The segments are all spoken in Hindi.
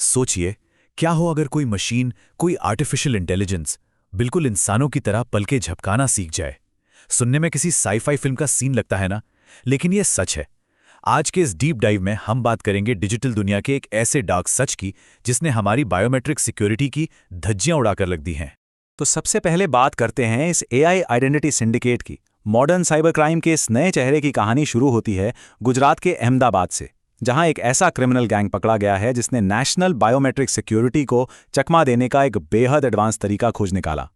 सोचिए, क्या हो अगर कोई मशीन, कोई आर्टिफिशियल इंटेलिजेंस बिल्कुल इंसानों की तरह पलके झपकाना सीख जाए। सुनने में किसी साई-फाई फिल्म का सीन लगता है ना, लेकिन यह सच है। आज के इस डीप डाइव में हम बात करेंगे डिजिटल दुनिया के एक ऐसे डार्क सच की जिसने हमारी बायोमेट्रिक सिक्योरिटी की धज्जियां उड़ाकर रख दी हैं। तो सबसे पहले बात करते हैं इस एआई आइडेंटिटी सिंडिकेट की। मॉडर्न साइबर क्राइम के इस नए चेहरे की कहानी शुरू होती है गुजरात के अहमदाबाद से, जहां एक ऐसा क्रिमिनल गैंग पकड़ा गया है जिसने नेशनल बायोमेट्रिक सिक्योरिटी को चकमा देने का एक बेहद एडवांस तरीका खोज निकाला।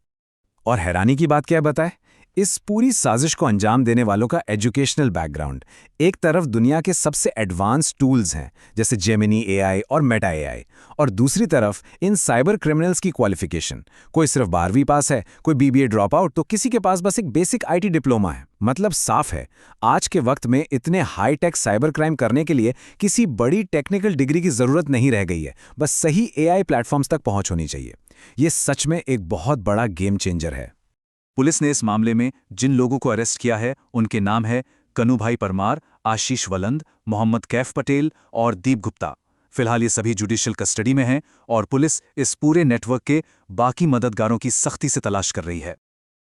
और हैरानी की बात क्या बताए, इस पूरी साजिश को अंजाम देने वालों का एजुकेशनल बैकग्राउंड। एक तरफ दुनिया के सबसे एडवांस टूल्स हैं जैसे जेमिनी एआई और मेटा एआई, और दूसरी तरफ इन साइबर क्रिमिनल्स की क्वालिफिकेशन। कोई सिर्फ 12वीं पास है, कोई बीबीए ड्रॉप आउट, तो किसी के पास बस एक बेसिक आईटी डिप्लोमा है। मतलब साफ है, आज के वक्त में इतने हाई टेक साइबर क्राइम करने के लिए किसी बड़ी टेक्निकल डिग्री की जरूरत नहीं रह गई है, बस सही एआई प्लेटफॉर्म्स तक पहुंच होनी चाहिए। ये सच में एक बहुत बड़ा गेम चेंजर है। पुलिस ने इस मामले में जिन लोगों को अरेस्ट किया है उनके नाम है कन्हूभाई परमार, आशीष वलंद, मोहम्मद कैफ पटेल और दीप गुप्ता। फिलहाल ये सभी जुडिशियल कस्टडी में हैं और पुलिस इस पूरे नेटवर्क के बाकी मददगारों की सख्ती से तलाश कर रही है।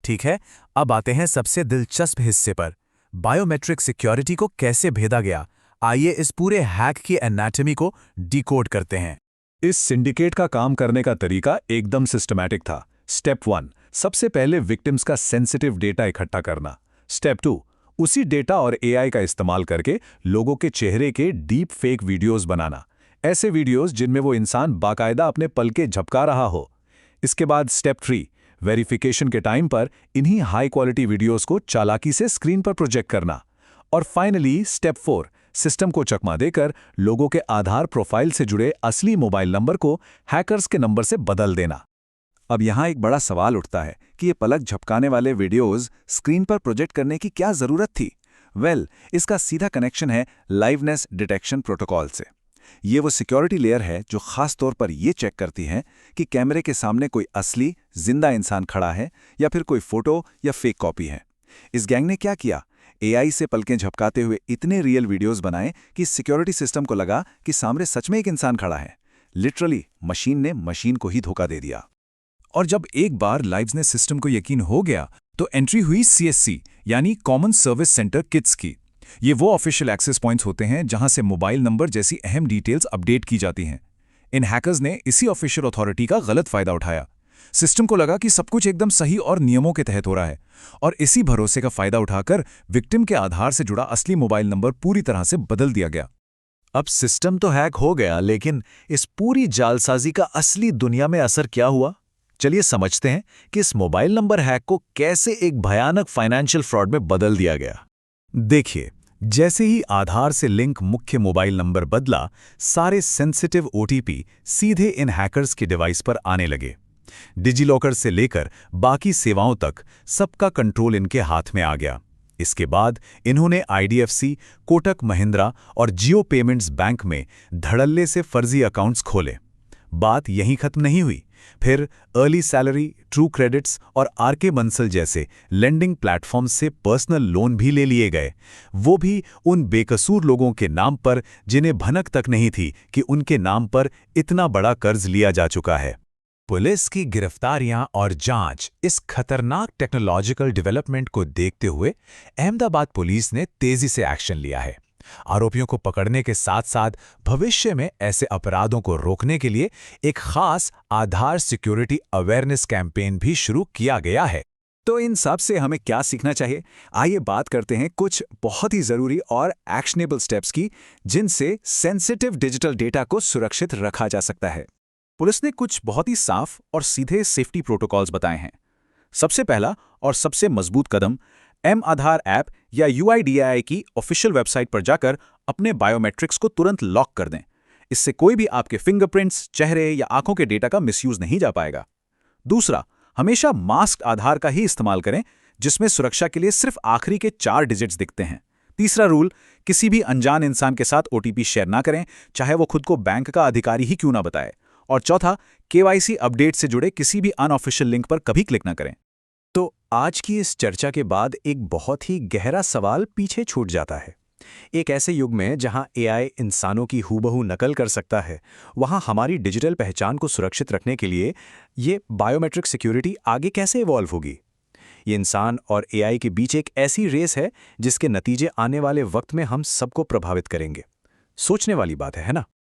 ठीक है, अब आते हैं सबसे दिलचस्प हिस्से पर। बायोमेट्रिक सिक्योरिटी को कैसे भेदा गया। आइए इस पूरे हैक की एनाटॉमी को डिकोड करते हैं। इस सिंडिकेट का काम करने का तरीका एकदम सिस्टमैटिक था। स्टेप 1, सबसे पहले विक्टिम्स का सेंसिटिव डेटा इकट्ठा करना। स्टेप 2, उसी डेटा और एआई का इस्तेमाल करके लोगों के चेहरे के डीप फेक वीडियोस बनाना, ऐसे वीडियोस जिनमें वो इंसान बाकायदा अपने पलके झपका रहा हो। इसके बाद स्टेप 3, वेरिफिकेशन के टाइम पर इन्हीं हाई क्वालिटी वीडियोस को चालाकी से स्क्रीन पर प्रोजेक्ट करना। और फाइनली स्टेप 4, सिस्टम को चकमा देकर लोगों के आधार प्रोफाइल से जुड़े असली मोबाइल नंबर को हैकर्स के नंबर से बदल देना। अब यहाँ एक बड़ा सवाल उठता है कि ये पलक झपकाने वाले वीडियोस स्क्रीन पर प्रोजेक्ट करने की क्या जरूरत थी। इसका सीधा कनेक्शन है लाइवनेस डिटेक्शन प्रोटोकॉल से। ये वो सिक्योरिटी लेयर है जो खास तौर पर ये चेक करती है कि कैमरे के सामने कोई असली जिंदा इंसान खड़ा है या फिर कोई फोटो या फेक कॉपी है। इस गैंग ने क्या किया, एआई से पलकें झपकाते हुए इतने रियल वीडियोस बनाए कि सिक्योरिटी सिस्टम को लगा कि सामने सच में एक इंसान खड़ा है। लिटरली मशीन ने मशीन को ही धोखा दे दिया। और जब एक बार लाइवनेस सिस्टम को यकीन हो गया तो एंट्री हुई सीएससी यानी कॉमन सर्विस सेंटर किट्स की। ये वो ऑफिशियल एक्सेस पॉइंट्स होते हैं जहां से मोबाइल नंबर जैसी अहम डिटेल्स अपडेट की जाती हैं। इन हैकर्स ने इसी ऑफिशियल अथॉरिटी का गलत फायदा उठाया। सिस्टम को लगा कि सब कुछ एकदम सही और नियमों के तहत हो रहा है, और इसी भरोसे का फायदा उठाकर विक्टिम के आधार से जुड़ा असली मोबाइल नंबर पूरी तरह से बदल दिया गया। अब सिस्टम तो हैक हो गया, लेकिन इस पूरी जालसाजी का असली दुनिया में असर क्या हुआ। चलिए समझते हैं कि इस मोबाइल नंबर हैक को कैसे एक भयानक फाइनेंशियल फ्रॉड में बदल दिया गया। देखिए, जैसे ही आधार से लिंक मुख्य मोबाइल नंबर बदला, सारे सेंसिटिव ओटीपी सीधे इन हैकर्स के डिवाइस पर आने लगे। डिजिलॉकर से लेकर बाकी सेवाओं तक सबका कंट्रोल इनके हाथ में आ गया। इसके बाद इन्होंने आईडीएफसी, कोटक महिंद्रा और जियो पेमेंट्स बैंक में धड़ल्ले से फर्जी अकाउंट्स खोले। बात यहीं खत्म नहीं हुई। फिर अर्ली सैलरी, ट्रू क्रेडिट्स और आरके बंसल जैसे लेंडिंग प्लेटफॉर्म्स से पर्सनल लोन भी ले लिए गए, वो भी उन बेकसूर लोगों के नाम पर जिन्हें भनक तक नहीं थी कि उनके नाम पर इतना बड़ा कर्ज लिया जा चुका है। पुलिस की गिरफ्तारियां और जांच। इस खतरनाक टेक्नोलॉजिकल डेवलपमेंट को देखते हुए अहमदाबाद पुलिस ने तेजी से एक्शन लिया है। आरोपियों को पकड़ने के साथ साथ भविष्य में ऐसे अपराधों को रोकने के लिए एक खास आधार सिक्योरिटी अवेयरनेस कैंपेन भी शुरू किया गया है। तो इन सब से हमें क्या सीखना चाहिए, आइए बात करते हैं कुछ बहुत ही जरूरी और एक्शनेबल स्टेप्स की, जिनसे सेंसिटिव डिजिटल डेटा को सुरक्षित रखा जा सकता है। पुलिस ने कुछ बहुत ही साफ और सीधे सेफ्टी प्रोटोकॉल्स बताए हैं। सबसे पहला और सबसे मजबूत कदम, एम आधार ऐप या यूआईडीएआई की ऑफिशियल वेबसाइट पर जाकर अपने बायोमेट्रिक्स को तुरंत लॉक कर दें। इससे कोई भी आपके फिंगरप्रिंट्स, चेहरे या आंखों के डेटा का मिसयूज नहीं जा पाएगा। दूसरा, हमेशा मास्क आधार का ही इस्तेमाल करें, जिसमें सुरक्षा के लिए सिर्फ आखिरी के 4 डिजिट्स दिखते हैं। तीसरा रूल, किसी भी अनजान इंसान के साथ ओटीपी शेयर ना करें, चाहे वो खुद को बैंक का अधिकारी ही क्यों ना बताए। और चौथा, केवाईसी अपडेट से जुड़े किसी भी अनऑफिशियल लिंक पर कभी क्लिक ना करें। तो आज की इस चर्चा के बाद एक बहुत ही गहरा सवाल पीछे छूट जाता है एक ऐसे युग में जहां एआई इंसानों की हूबहू नकल कर सकता है, वहां हमारी डिजिटल पहचान को सुरक्षित रखने के लिए ये बायोमेट्रिक सिक्योरिटी आगे कैसे इवॉल्व होगी? ये इंसान और एआई के बीच एक ऐसी रेस है जिसके नतीजे आने वाले वक्त में हम सबको प्रभावित करेंगे। सोचने वाली बात है ना?